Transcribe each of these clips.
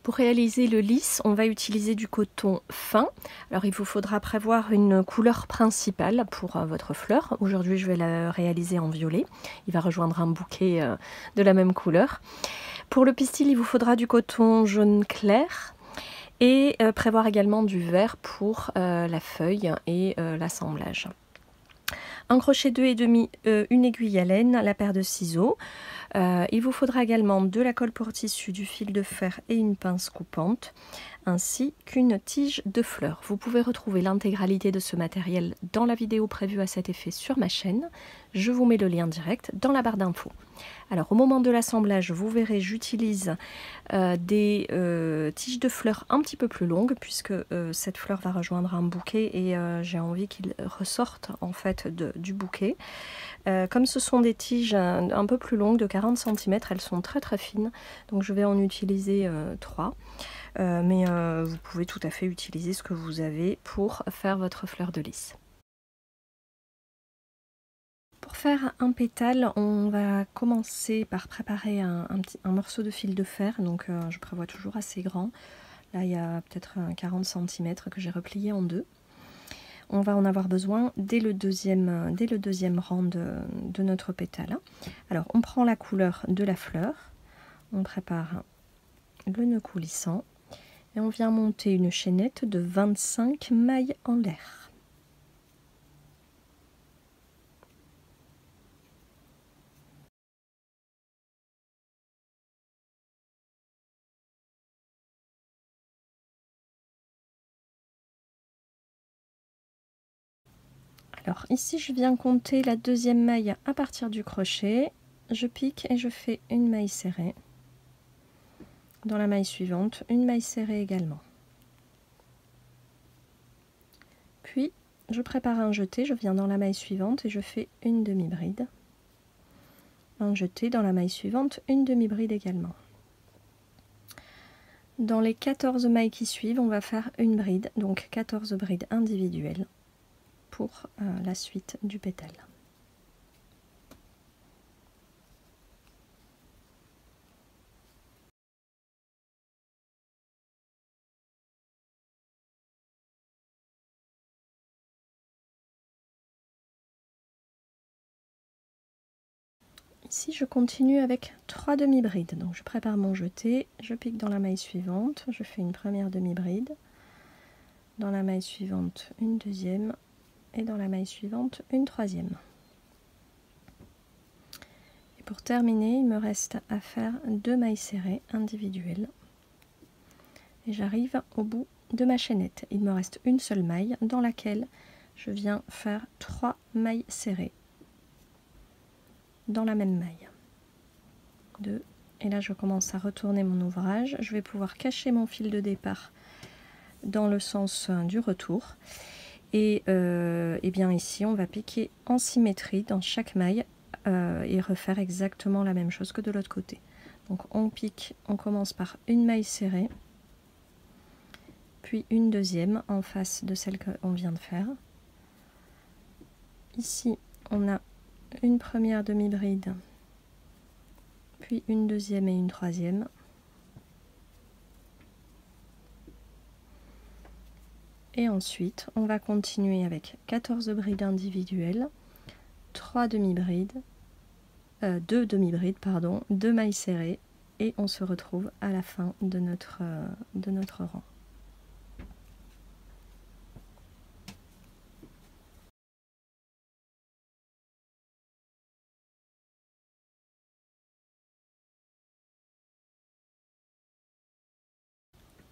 Pour réaliser le lisse, on va utiliser du coton fin. Alors il vous faudra prévoir une couleur principale pour votre fleur. Aujourd'hui je vais la réaliser en violet. Il va rejoindre un bouquet de la même couleur. Pour le pistil, il vous faudra du coton jaune clair et prévoir également du vert pour la feuille et l'assemblage. Un crochet 2,5, une aiguille à laine, la paire de ciseaux. Il vous faudra également de la colle pour tissu, du fil de fer et une pince coupante, ainsi qu'une tige de fleurs. Vous pouvez retrouver l'intégralité de ce matériel dans la vidéo prévue à cet effet sur ma chaîne. Je vous mets le lien direct dans la barre d'infos. Alors au moment de l'assemblage, vous verrez, j'utilise des tiges de fleurs un petit peu plus longues puisque cette fleur va rejoindre un bouquet et j'ai envie qu'il ressorte en fait du bouquet. Comme ce sont des tiges un peu plus longues de 40 cm, elles sont très très fines, donc je vais en utiliser 3. Mais vous pouvez tout à fait utiliser ce que vous avez pour faire votre fleur de lys. Pour faire un pétale, on va commencer par préparer un morceau de fil de fer. Donc je prévois toujours assez grand. Là il y a peut-être 40 cm que j'ai replié en deux. On va en avoir besoin dès le deuxième rang de notre pétale. Alors on prend la couleur de la fleur, on prépare le nœud coulissant et on vient monter une chaînette de 25 mailles en l'air. Alors ici je viens compter la deuxième maille à partir du crochet, je pique et je fais une maille serrée. Dans la maille suivante, une maille serrée également. Puis je prépare un jeté, je viens dans la maille suivante et je fais une demi-bride. Un jeté dans la maille suivante, une demi-bride également. Dans les 14 mailles qui suivent, on va faire une bride, donc 14 brides individuelles pour la suite du pétale. Ici je continue avec 3 demi-brides, donc je prépare mon jeté, je pique dans la maille suivante, je fais une première demi-bride, dans la maille suivante une deuxième et dans la maille suivante une troisième. Et pour terminer, il me reste à faire 2 mailles serrées individuelles et j'arrive au bout de ma chaînette. Il me reste une seule maille dans laquelle je viens faire 3 mailles serrées dans la même maille. 2, et là je commence à retourner mon ouvrage. Je vais pouvoir cacher mon fil de départ dans le sens du retour et bien ici on va piquer en symétrie dans chaque maille et refaire exactement la même chose que de l'autre côté. Donc on pique, on commence par une maille serrée, puis une deuxième en face de celle qu'on vient de faire. Ici on a une première demi-bride, puis une deuxième et une troisième. Et ensuite, on va continuer avec 14 brides individuelles, 3 demi-brides, 2 demi-brides, pardon, 2 mailles serrées, et on se retrouve à la fin de notre rang.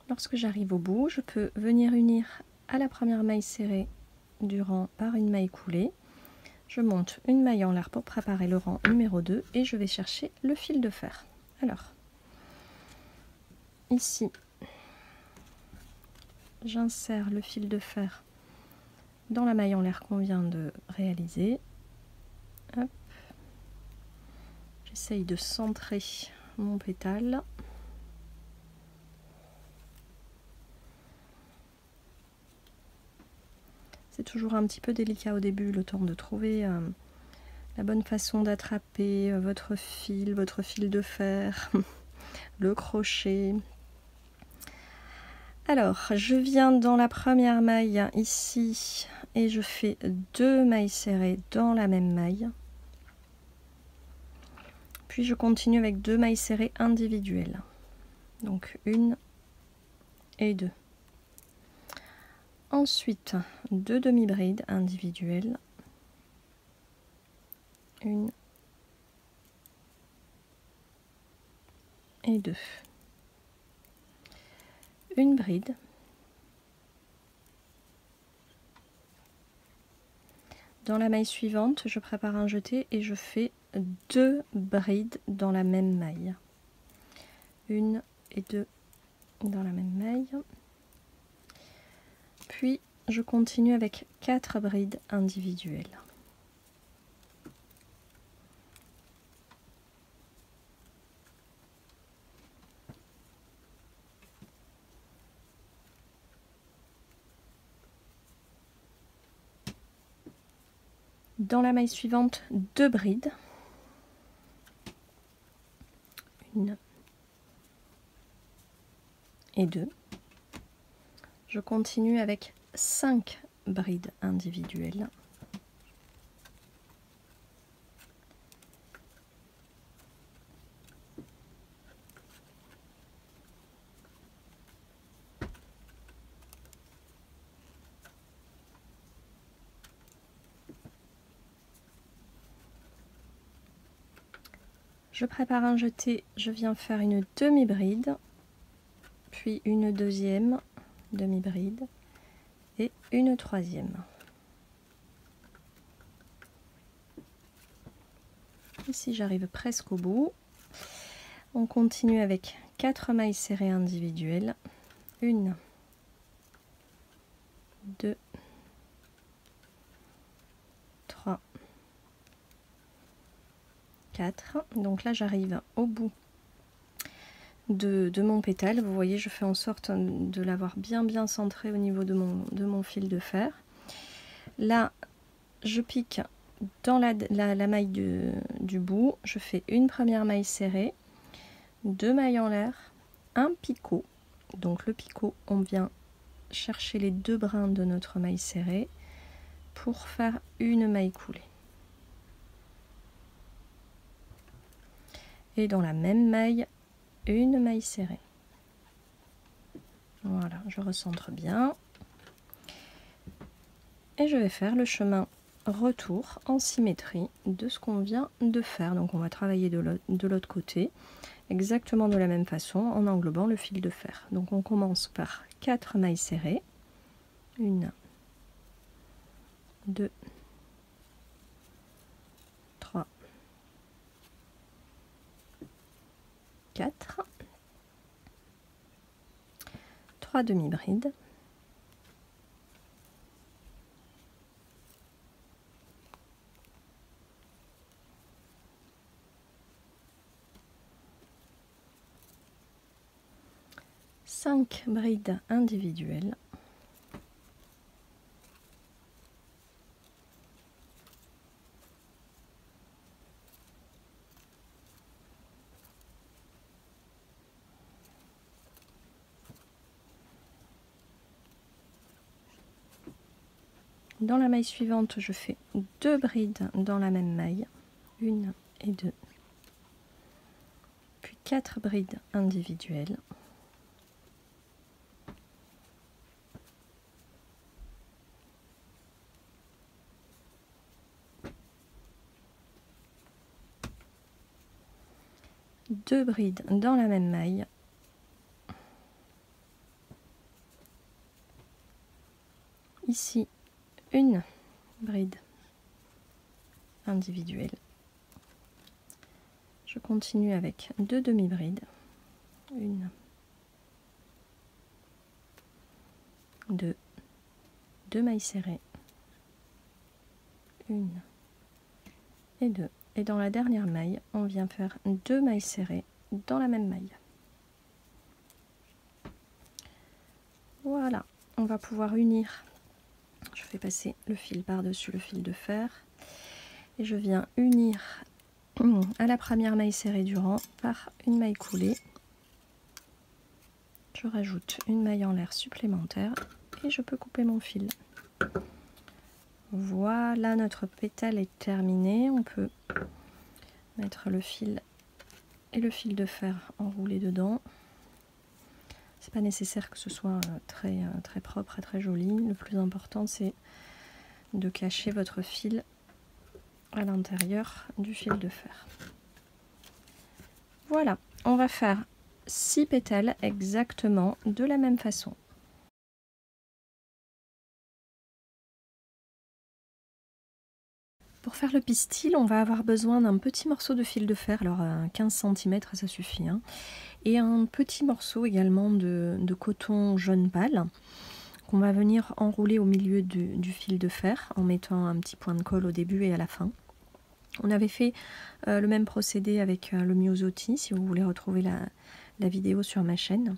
Lorsque j'arrive au bout, je peux venir unir à la première maille serrée du rang par une maille coulée. Je monte une maille en l'air pour préparer le rang numéro 2 et je vais chercher le fil de fer. Alors, ici, j'insère le fil de fer dans la maille en l'air qu'on vient de réaliser. J'essaye de centrer mon pétale. C'est toujours un petit peu délicat au début, le temps de trouver la bonne façon d'attraper votre fil de fer, le crochet. Alors, je viens dans la première maille ici et je fais 2 mailles serrées dans la même maille. Puis je continue avec 2 mailles serrées individuelles. Donc 1 et 2. Ensuite, 2 demi-brides individuelles. 1 et 2. Une bride. Dans la maille suivante, je prépare un jeté et je fais 2 brides dans la même maille. 1 et 2 dans la même maille. Puis je continue avec 4 brides individuelles. Dans la maille suivante, 2 brides. 1 et 2. Je continue avec 5 brides individuelles. Je prépare un jeté, je viens faire une demi-bride, puis une deuxième demi-bride et une troisième. Ici j'arrive presque au bout. On continue avec 4 mailles serrées individuelles. 1, 2, 3, 4. Donc là j'arrive au bout de mon pétale. Vous voyez, je fais en sorte de l'avoir bien centré au niveau de mon fil de fer. Là je pique dans la maille du bout, je fais une première maille serrée, 2 mailles en l'air, un picot. Donc le picot, on vient chercher les 2 brins de notre maille serrée pour faire une maille coulée. Et dans la même maille, une maille serrée. Voilà, je recentre bien. Et je vais faire le chemin retour en symétrie de ce qu'on vient de faire. Donc on va travailler de l'autre côté, exactement de la même façon, en englobant le fil de fer. Donc on commence par 4 mailles serrées. 1, 2, 3, 4, 3 demi-brides, 5 brides individuelles, dans la maille suivante, je fais 2 brides dans la même maille, 1 et 2, puis 4 brides individuelles, deux brides dans la même maille, ici une bride individuelle. Je continue avec 2 demi-brides, 1, 2, 2 mailles serrées, 1 et 2. Et dans la dernière maille, on vient faire 2 mailles serrées dans la même maille. Voilà, on va pouvoir unir. Je fais passer le fil par-dessus le fil de fer et je viens unir à la première maille serrée du rang par une maille coulée. je rajoute une maille en l'air supplémentaire et je peux couper mon fil. Voilà, notre pétale est terminée. On peut mettre le fil et le fil de fer enroulé dedans. C'est pas nécessaire que ce soit très propre et très joli. Le plus important, c'est de cacher votre fil à l'intérieur du fil de fer. Voilà, on va faire 6 pétales exactement de la même façon. Pour faire le pistil, on va avoir besoin d'un petit morceau de fil de fer, alors 15 cm ça suffit, hein, et un petit morceau également de coton jaune pâle qu'on va venir enrouler au milieu du fil de fer en mettant un petit point de colle au début et à la fin. On avait fait le même procédé avec le Myosotis, si vous voulez retrouver la vidéo sur ma chaîne.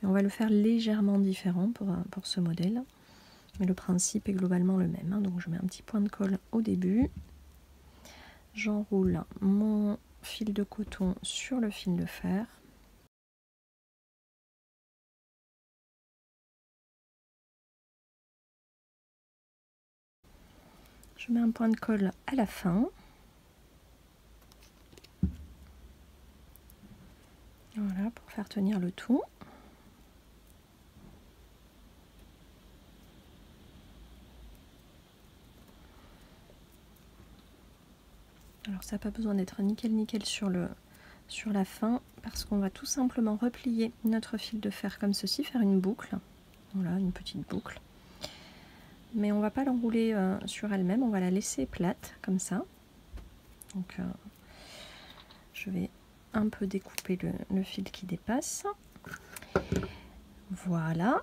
Mais on va le faire légèrement différent pour ce modèle. Mais le principe est globalement le même, hein. Donc je mets un petit point de colle au début. J'enroule mon fil de coton sur le fil de fer. Je mets un point de colle à la fin. Voilà, pour faire tenir le tout. Alors ça n'a pas besoin d'être nickel sur la fin, parce qu'on va tout simplement replier notre fil de fer comme ceci, faire une boucle. Voilà, une petite boucle. Mais on va pas l'enrouler sur elle-même, on va la laisser plate, comme ça. Donc je vais un peu découper le fil qui dépasse. Voilà.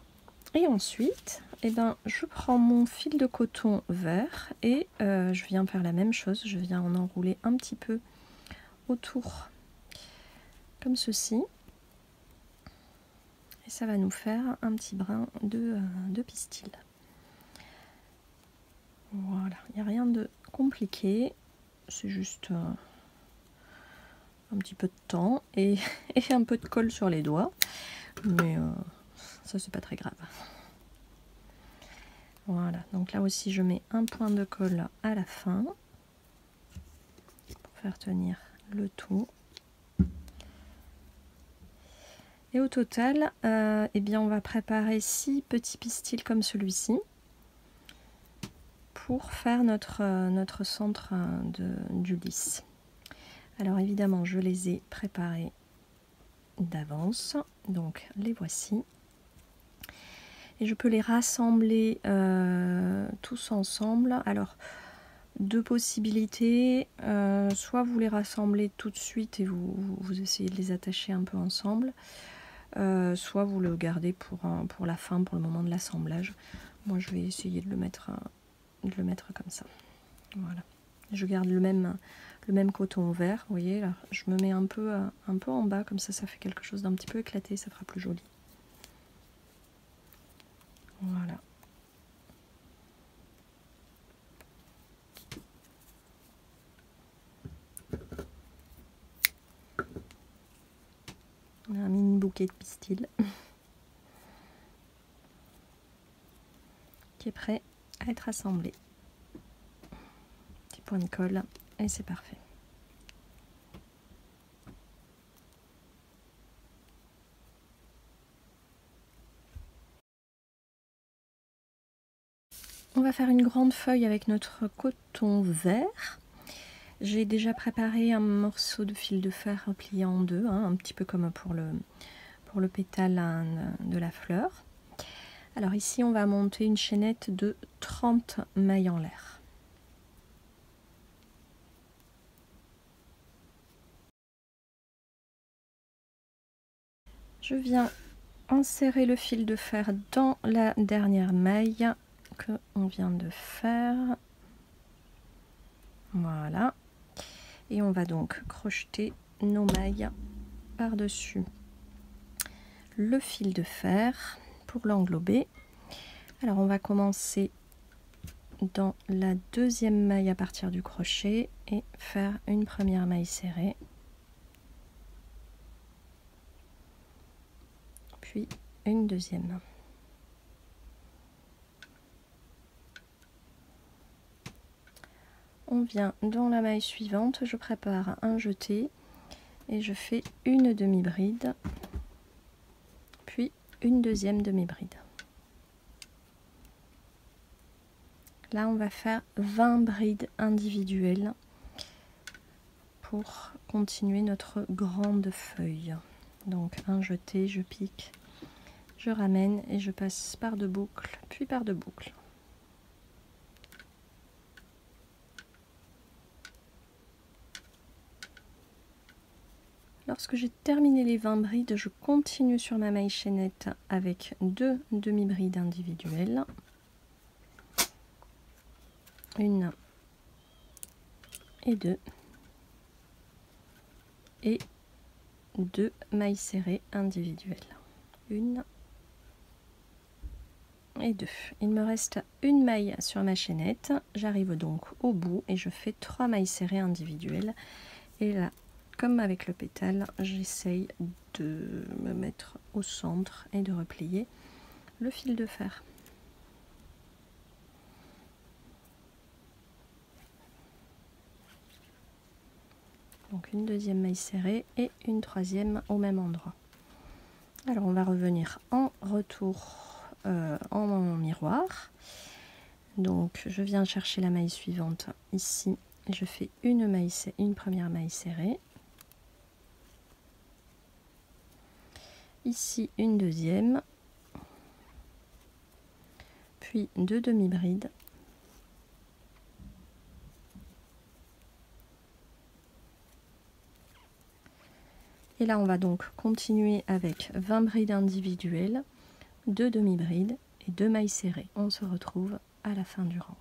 Et ensuite, eh ben, je prends mon fil de coton vert et je viens faire la même chose. Je viens en enrouler un petit peu autour, comme ceci. Et ça va nous faire un petit brin de pistil. Voilà, il n'y a rien de compliqué. C'est juste un petit peu de temps et un peu de colle sur les doigts. Mais ça, c'est pas très grave. Voilà, donc là aussi je mets un point de colle à la fin pour faire tenir le tout. Et au total, eh bien on va préparer 6 petits pistils comme celui-ci pour faire notre centre du lys. Alors évidemment je les ai préparés d'avance, donc les voici. Et je peux les rassembler tous ensemble. Alors, deux possibilités. Soit vous les rassemblez tout de suite et vous essayez de les attacher un peu ensemble. Soit vous le gardez pour la fin, pour le moment de l'assemblage. Moi, je vais essayer de le mettre comme ça. Voilà. Je garde le même coton vert. Vous voyez, là, je me mets un peu en bas. Comme ça fait quelque chose d'un petit peu éclaté. Ça fera plus joli. Voilà. On a un mini bouquet de pistils qui est prêt à être assemblé. Petit point de colle et c'est parfait. On va faire une grande feuille avec notre coton vert. J'ai déjà préparé un morceau de fil de fer plié en deux, hein, un petit peu comme pour le pétale de la fleur. Alors ici, on va monter une chaînette de 30 mailles en l'air. Je viens insérer le fil de fer dans la dernière maille que on vient de faire. Voilà. Et on va donc crocheter nos mailles par-dessus le fil de fer pour l'englober. Alors on va commencer dans la deuxième maille à partir du crochet et faire une première maille serrée. Puis une deuxième. On vient dans la maille suivante, je prépare un jeté et je fais une demi-bride, puis une deuxième demi-bride. Là, on va faire 20 brides individuelles pour continuer notre grande feuille. Donc un jeté, je pique, je ramène et je passe par deux boucles, puis par deux boucles. Lorsque j'ai terminé les 20 brides, je continue sur ma maille chaînette avec deux demi-brides individuelles. Une et deux. Et deux mailles serrées individuelles. Une et deux. Il me reste une maille sur ma chaînette. J'arrive donc au bout et je fais 3 mailles serrées individuelles. Et là, comme avec le pétale, j'essaye de me mettre au centre et de replier le fil de fer. Donc une deuxième maille serrée et une troisième au même endroit. Alors on va revenir en retour en miroir. Donc je viens chercher la maille suivante ici. Je fais une première maille serrée. Ici une deuxième. Puis deux demi-brides. Et là, on va donc continuer avec 20 brides individuelles, 2 demi-brides et 2 mailles serrées. On se retrouve à la fin du rang.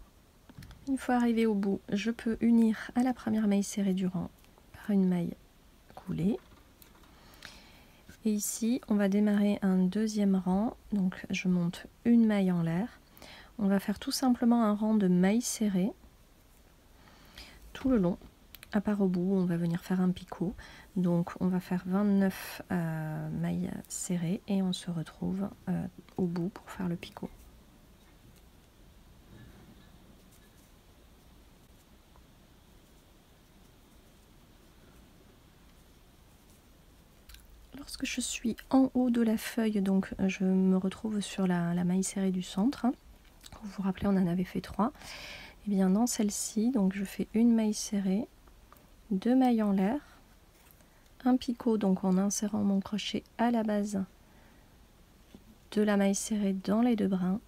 Une fois arrivé au bout, je peux unir à la première maille serrée du rang par une maille coulée. Et ici, on va démarrer un deuxième rang. Donc, je monte une maille en l'air. On va faire tout simplement un rang de mailles serrées tout le long. À part au bout, on va venir faire un picot. Donc on va faire 29 mailles serrées et on se retrouve au bout pour faire le picot. Lorsque je suis en haut de la feuille, donc je me retrouve sur la maille serrée du centre. Vous vous rappelez, on en avait fait 3. Et bien dans celle-ci, donc je fais une maille serrée, 2 mailles en l'air, un picot donc en insérant mon crochet à la base de la maille serrée dans les deux brins.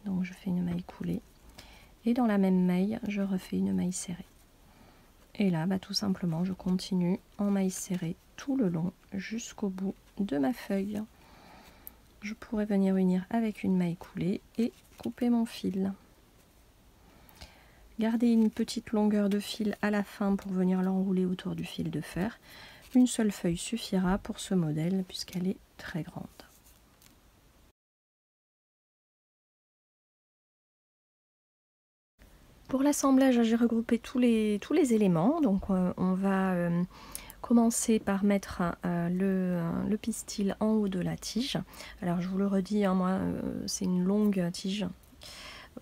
Donc je fais une maille coulée et dans la même maille je refais une maille serrée. Et là tout simplement je continue en maille serrée tout le long jusqu'au bout de ma feuille. Je pourrais venir unir avec une maille coulée et couper mon fil. Gardez une petite longueur de fil à la fin pour venir l'enrouler autour du fil de fer. Une seule feuille suffira pour ce modèle puisqu'elle est très grande. Pour l'assemblage, j'ai regroupé tous les éléments. Donc on va commencer par mettre le pistil en haut de la tige. Alors je vous le redis, hein, moi c'est une longue tige,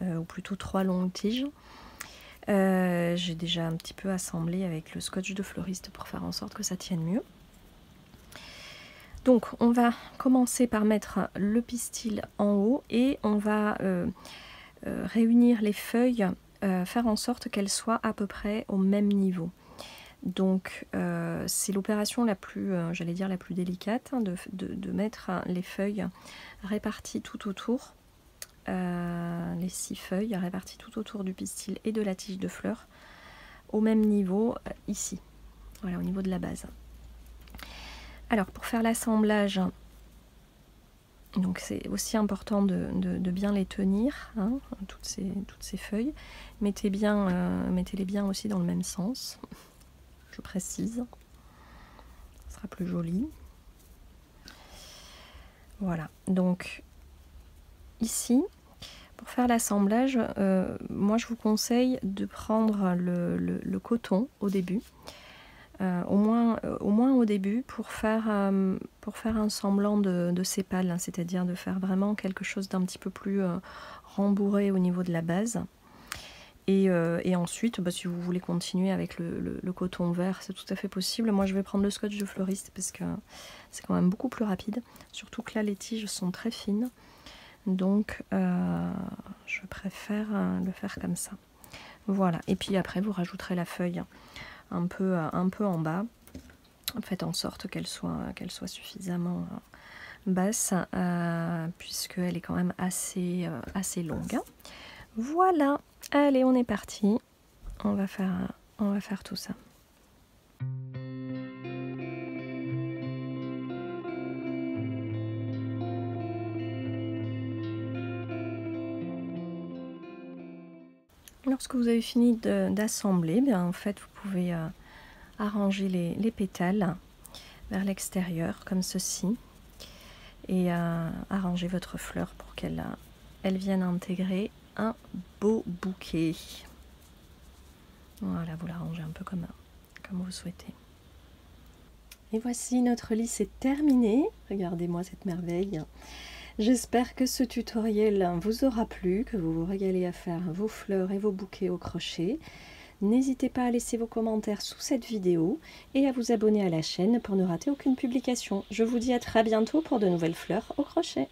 ou plutôt 3 longues tiges. J'ai déjà un petit peu assemblé avec le scotch de fleuriste pour faire en sorte que ça tienne mieux. Donc on va commencer par mettre le pistil en haut et on va réunir les feuilles, faire en sorte qu'elles soient à peu près au même niveau. Donc c'est l'opération la plus, j'allais dire la plus délicate, hein, de mettre les feuilles réparties tout autour, les 6 feuilles réparties tout autour du pistil et de la tige de fleurs au même niveau ici, voilà, au niveau de la base. Alors pour faire l'assemblage, donc c'est aussi important de bien les tenir, hein, toutes ces feuilles. Mettez-les bien aussi dans le même sens. Je précise, ce sera plus joli. Voilà, donc ici, pour faire l'assemblage, moi je vous conseille de prendre le coton au début. au moins au début, pour faire un semblant de sépale, hein, c'est-à-dire de faire vraiment quelque chose d'un petit peu plus rembourré au niveau de la base. Et ensuite, bah, si vous voulez continuer avec le coton vert, c'est tout à fait possible. Moi, je vais prendre le scotch de fleuriste parce que c'est quand même beaucoup plus rapide. Surtout que là, les tiges sont très fines. Donc, je préfère le faire comme ça. Voilà. Et puis après, vous rajouterez la feuille un peu en bas. Faites en sorte qu'elle soit suffisamment basse, puisqu'elle est quand même assez longue. Voilà. Allez, on est parti. On va faire tout ça. Lorsque vous avez fini d'assembler, bien en fait vous pouvez arranger les pétales vers l'extérieur comme ceci et arranger votre fleur pour qu'elle vienne intégrer un beau bouquet. Voilà, vous l'arrangez un peu comme vous souhaitez. Et voici, notre lisse est terminée. Regardez-moi cette merveille. J'espère que ce tutoriel vous aura plu, que vous vous régalez à faire vos fleurs et vos bouquets au crochet. N'hésitez pas à laisser vos commentaires sous cette vidéo et à vous abonner à la chaîne pour ne rater aucune publication. Je vous dis à très bientôt pour de nouvelles fleurs au crochet.